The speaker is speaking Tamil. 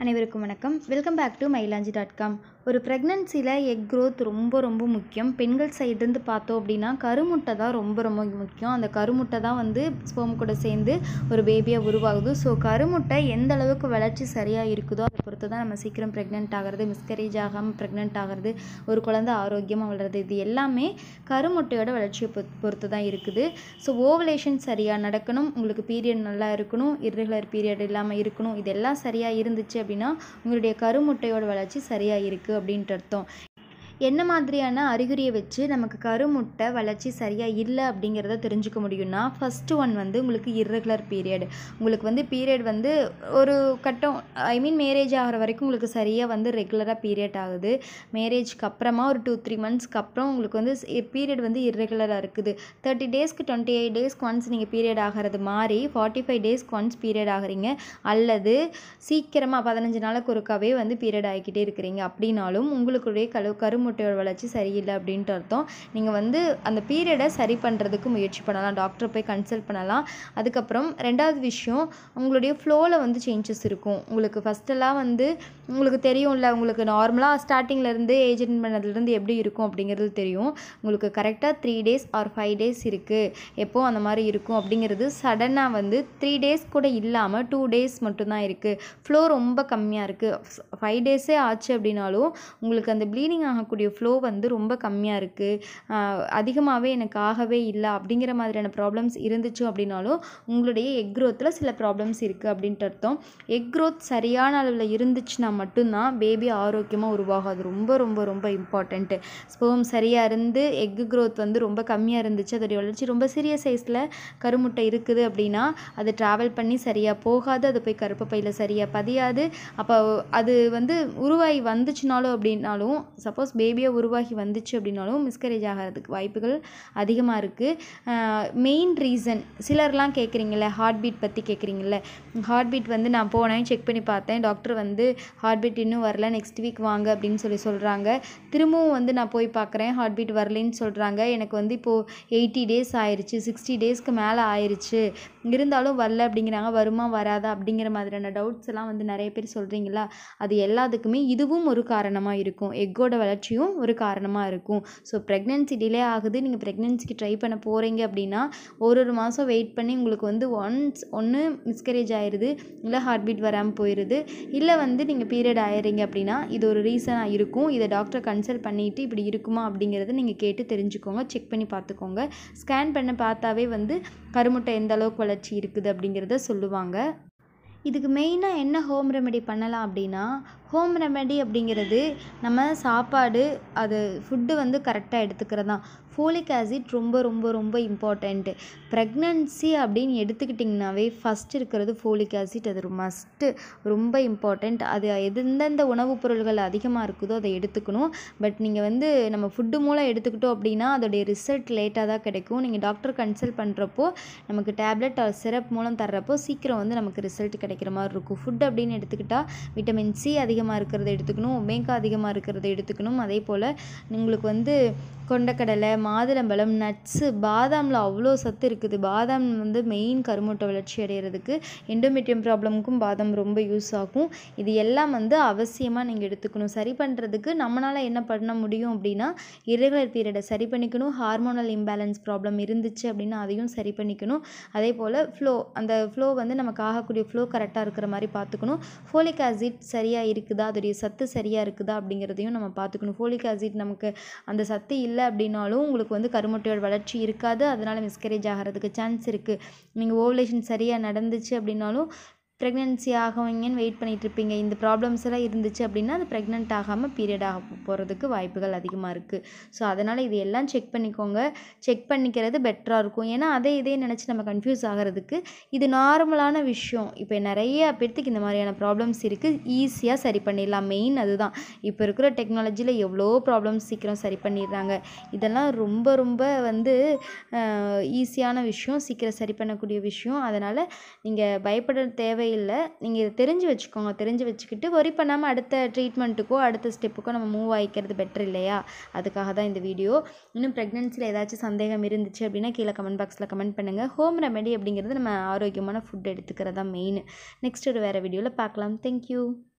அனைவருக்கும் வணக்கம். Welcome back to mailanji.com. ஒரு ப்ரெக்னன்சியில் எக் க்ரோத் ரொம்ப முக்கியம். பெண்கள் சைடுலேருந்து பார்த்தோம் அப்படின்னா கருமுட்டை தான் ரொம்ப முக்கியம். அந்த கருமுட்டை தான் ஸ்பெர்ம் கூட சேர்ந்து ஒரு பேபியாக உருவாகுது. ஸோ கருமுட்டை எந்த அளவுக்கு வளர்ச்சி சரியாக இருக்குதோ அதை பொறுத்து தான் நம்ம சீக்கிரம் ப்ரெக்னென்ட் ஆகிறது, மிஸ்கரேஜ் ஆகாமல் ப்ரெக்னென்ட் ஆகிறது, ஒரு குழந்தை ஆரோக்கியமாக வளருது. இது எல்லாமே கருமுட்டையோட வளர்ச்சியை பொறுத்து தான் இருக்குது. ஸோ ஓவலேஷன் சரியாக நடக்கணும், உங்களுக்கு பீரியட் நல்லா இருக்கணும், இர்ரெகுலர் பீரியட் இல்லாமல் இருக்கணும். இதெல்லாம் சரியாக இருந்துச்சு அப்படின்னா உங்களுடைய கருமுட்டையோட வளர்ச்சி சரியாக இருக்குது அப்படின்ட்டு அர்த்தம். என்ன மாதிரியான அறிகுறியை வச்சு நமக்கு கருமுட்டை வளர்ச்சி சரியாக இல்லை அப்படிங்கிறத தெரிஞ்சுக்க முடியும்னா, ஃபஸ்ட்டு ஒன் உங்களுக்கு இர்ரெகுலர் பீரியட். உங்களுக்கு பீரியட் ஒரு கட்டம் மேரேஜ் ஆகிற வரைக்கும் உங்களுக்கு சரியாக ரெகுலராக பீரியட் ஆகுது. மேரேஜ்க்கு அப்புறமா ஒரு 2-3 மந்த்ஸ்க்கு அப்புறம் உங்களுக்கு பீரியட் இர்ரெகுலராக இருக்குது. 30 டேஸ்க்கு 28 டேஸ்க்கு ஒன்ஸ் நீங்கள் பீரியட் ஆகிறது மாதிரி 45 டேஸ்க்கு ஒன்ஸ் பீரியட் ஆகிறீங்க, அல்லது சீக்கிரமாக 15 நாளுக்கு ஒருக்காவே பீரியட் ஆகிக்கிட்டே இருக்கிறீங்க அப்படின்னாலும் உங்களுடைய கருமுட்டையோட வளர்ச்சி சரியில்லை அப்படின்ட்டு அர்த்தம். நீங்கள் அந்த பீரியடை சரி பண்ணுறதுக்கு முயற்சி பண்ணலாம், டாக்டரை போய் கன்சல்ட் பண்ணலாம். அதுக்கப்புறம் ரெண்டாவது விஷயம், உங்களுடைய ஃப்ளோவில் சேஞ்சஸ் இருக்கும். உங்களுக்கு ஃபஸ்ட்டெல்லாம் உங்களுக்கு தெரியும்ல, உங்களுக்கு நார்மலாக ஸ்டார்டிங்லேருந்து ஏஜ் அட்டன் பண்ணதுலேருந்து எப்படி இருக்கும் அப்படிங்கிறது தெரியும். உங்களுக்கு கரெக்டாக 3 டேஸ் ஆர் 5 டேஸ் இருக்குது, எப்போது அந்த மாதிரி இருக்கும் அப்படிங்கிறது சடனாக 3 டேஸ் கூட இல்லாமல் 2 டேஸ் மட்டும்தான் இருக்குது, ஃப்ளோ ரொம்ப கம்மியாக இருக்குது, 5 டேஸே ஆச்சு அப்படின்னாலும் உங்களுக்கு அந்த ப்ளீடிங் ஆகக்கூடிய ஃப்ளோ ரொம்ப கம்மியாக இருக்குது, அதிகமாகவே எனக்கு ஆகவே இல்லை அப்படிங்கிற மாதிரியான ப்ராப்ளம்ஸ் இருந்துச்சு அப்படின்னாலும் உங்களுடைய எக் க்ரோத்தில் சில ப்ராப்ளம்ஸ் இருக்குது அப்படின்ட்டு அர்த்தம். எக் க்ரோத் சரியான அளவில் இருந்துச்சுன்னா மட்டும்தான் பேபி ஆரோக்கியமாக உருவாகும். அது ரொம்ப இம்பார்ட்டண்ட்டு. ஸ்பெர்ம் சரியாக இருந்து எக் க்ரோத் ரொம்ப கம்மியாக இருந்துச்சு, அதோடைய வளர்ச்சி ரொம்ப சிறிய சைஸில் கருமுட்டை இருக்குது அப்படின்னா அது ட்ராவல் பண்ணி சரியாக போகாது, அது போய் கருப்பை பையில் சரியாக பதியாது. அப்போ அது உருவாகி வந்துச்சுனாலும் அப்படின்னாலும், சப்போஸ் பேபியாக உருவாகி வந்துச்சு அப்படின்னாலும் மிஸ்கரேஜ் ஆகிறதுக்கு வாய்ப்புகள் அதிகமாக இருக்குது. மெயின் ரீசன் சிலர்லாம் கேட்குறீங்கள, ஹார்ட் பீட் பற்றி கேட்குறீங்கள. ஹார்ட் பீட் நான் போனேன், செக் பண்ணி பார்த்தேன், டாக்டர் ஹார்ட் பீட் இன்னும் வரல, நெக்ஸ்ட் வீக் வாங்க அப்படின்னு சொல்கிறாங்க. திரும்பவும் நான் போய் பார்க்குறேன், ஹார்ட் பீட் வரலன்னு சொல்கிறாங்க. எனக்கு இப்போது 80 டேஸ் ஆயிடுச்சு, 60 டேஸ்க்கு மேலே ஆயிடுச்சு, இருந்தாலும் வரல அப்படிங்கிறாங்க. வருமா வராதா அப்படிங்கிற மாதிரியான டவுட்ஸ் எல்லாம் நிறைய பேர் சொல்கிறீங்களா. அது எல்லாத்துக்குமே இதுவும் ஒரு காரணமாக இருக்கும், எக்கோட வளர்ச்சியும் ஒரு காரணமாக இருக்கும். ஸோ ப்ரெக்னென்சி டிலே ஆகுது, நீங்கள் ப்ரெக்னென்சிக்கு ட்ரை பண்ண போகிறீங்க அப்படின்னா ஒரு மாதம் வெயிட் பண்ணி உங்களுக்கு ஒன்று மிஸ்கரேஜ் ஆயிடுது, இல்லை ஹார்ட் பீட் வராமல் போயிடுது, இல்லை நீங்கள் பீரியட் ஆயிடுறீங்க அப்படின்னா இது ஒரு ரீசனாக இருக்கும். இதை டாக்டரை கன்சல்ட் பண்ணிவிட்டு இப்படி இருக்குமா அப்படிங்கிறத நீங்கள் கேட்டு தெரிஞ்சுக்கோங்க, செக் பண்ணி பார்த்துக்கோங்க. ஸ்கேன் பண்ண பார்த்தாவே கருமுட்டை எந்த அளவுக்கு வளர்ச்சி இருக்குது அப்படிங்கிறத சொல்லுவாங்க. இதுக்கு மெயினாக என்ன ஹோம் ரெமெடி பண்ணலாம் அப்படின்னா, ஹோம் ரெமெடி அப்படிங்கிறது நம்ம சாப்பாடு, அது ஃபுட்டு கரெக்டாக எடுத்துக்கிறது தான். ஃபோலிக் ஆசிட் ரொம்ப இம்பார்ட்டண்ட்டு. ப்ரெக்னன்சி அப்படின்னு எடுத்துக்கிட்டிங்கனாவே ஃபஸ்ட் இருக்கிறது ஃபோலிக் ஆசிட், அது ஒரு மஸ்ட்டு, ரொம்ப இம்பார்ட்டண்ட். அது எந்தெந்த உணவுப் பொருள்கள் அதிகமாக இருக்குதோ அதை எடுத்துக்கணும். பட் நீங்கள் நம்ம ஃபுட்டு மூலம் எடுத்துக்கிட்டோம் அப்படின்னா அதோடைய ரிசல்ட் லேட்டாக தான் கிடைக்கும். நீங்கள் டாக்டர் கன்சல்ட் பண்ணுறப்போ நமக்கு டேப்லெட் ஆர் சிரப் மூலம் தர்றப்போ சீக்கிரம் நமக்கு ரிசல்ட் கிடைக்கிற மாதிரி இருக்கும். ஃபுட் அப்படின்னு எடுத்துக்கிட்டால் விட்டமின் சி அதிகமாக இருக்கிறத எடுத்துக்கணும், ஒமேகா அதிகமாக இருக்கிறத எடுத்துக்கணும். அதே போல் உங்களுக்கு கொண்டக்கடலை, மாதுளம்பழம், நட்ஸு, பாதாமில் அவ்வளோ சத்து இருக்குது. பாதாம் மெயின் கருமுட்டை வளர்ச்சி அடைகிறதுக்கு, எண்டோமெட்ரியம் ப்ராப்ளமுக்கும் பாதாம் ரொம்ப யூஸ் ஆகும். இது எல்லாம் அவசியமாக நீங்கள் எடுத்துக்கணும். சரி பண்ணுறதுக்கு நம்மளால் என்ன பண்ண முடியும் அப்படின்னா, இர்ரெகுலர் பீரியடை சரி பண்ணிக்கணும், ஹார்மோனல் இம்பேலன்ஸ் ப்ராப்ளம் இருந்துச்சு அப்படின்னா அதையும் சரி பண்ணிக்கணும். அதே போல் அந்த ஃப்ளோ நமக்கு ஆகக்கூடிய ஃப்ளோ கரெக்டாக இருக்கிற மாதிரி பார்த்துக்கணும். ஃபோலிக் ஆசிட் சரியாக இருக்குதா, அதோடைய சத்து சரியாக இருக்குதா அப்படிங்கிறதையும் நம்ம பார்த்துக்கணும். ஃபோலிக் ஆசிட் நமக்கு அந்த சத்து இல்லை அப்படின்னாலும் உங்களுக்கு கருமுட்டையோட வளர்ச்சி இருக்காது, அதனால் மிஸ்கரேஜ் ஆகிறதுக்கு சான்ஸ் இருக்குது. நீங்கள் ஓவலேஷன் சரியாக நடந்துச்சு அப்படின்னாலும் ப்ரெக்னென்சி ஆகவங்கன்னு வெயிட் பண்ணிகிட்டு இருப்பீங்க. இந்த ப்ராப்ளம்ஸ் எல்லாம் இருந்துச்சு அப்படின்னா அது ப்ரெக்னென்ட் ஆகாமல் பீரியட் ஆக போகிறதுக்கு வாய்ப்புகள் அதிகமாக இருக்குது. ஸோ அதனால் இது எல்லாம் செக் பண்ணிக்கோங்க, செக் பண்ணிக்கிறது பெட்டராக இருக்கும். ஏன்னா இதே நினச்சி நம்ம கன்ஃபியூஸ் ஆகிறதுக்கு இது நார்மலான விஷயம். இப்போ நிறைய பேர்த்துக்கு இந்த மாதிரியான ப்ராப்ளம்ஸ் இருக்குது, ஈஸியாக சரி பண்ணிடலாம். மெயின் அதுதான். இப்போ இருக்கிற டெக்னாலஜியில் எவ்வளோ ப்ராப்ளம்ஸ் சீக்கிரம் சரி பண்ணிடுறாங்க. இதெல்லாம் ரொம்ப ஈஸியான விஷயம், சீக்கிரம் சரி பண்ணக்கூடிய விஷயம். அதனால் நீங்கள் பயப்பட தேவையில்லை. நீங்கள் இதை தெரிஞ்சு வச்சுக்கோங்க, தெரிஞ்சு வச்சுக்கிட்டு வரி பண்ணாமல் அடுத்த ட்ரீட்மெண்ட்டுக்கோ அடுத்த ஸ்டெப்புக்கோ நம்ம மூவ் ஆகிக்கிறது பெட்டர் இல்லையா. அதுக்காக தான் இந்த வீடியோ. இன்னும் ப்ரெக்னென்சியில் ஏதாச்சும் சந்தேகம் இருந்துச்சு அப்படின்னா கீழே கமெண்ட் பாக்ஸில் கமெண்ட் பண்ணுங்கள். ஹோம் ரெமெடி அப்படிங்கிறது நம்ம ஆரோக்கியமான ஃபுட் எடுத்துக்கிறது தான் மெயின். நெக்ஸ்ட் ஒரு வேறு வீடியோவில் பார்க்கலாம். தேங்க்யூ.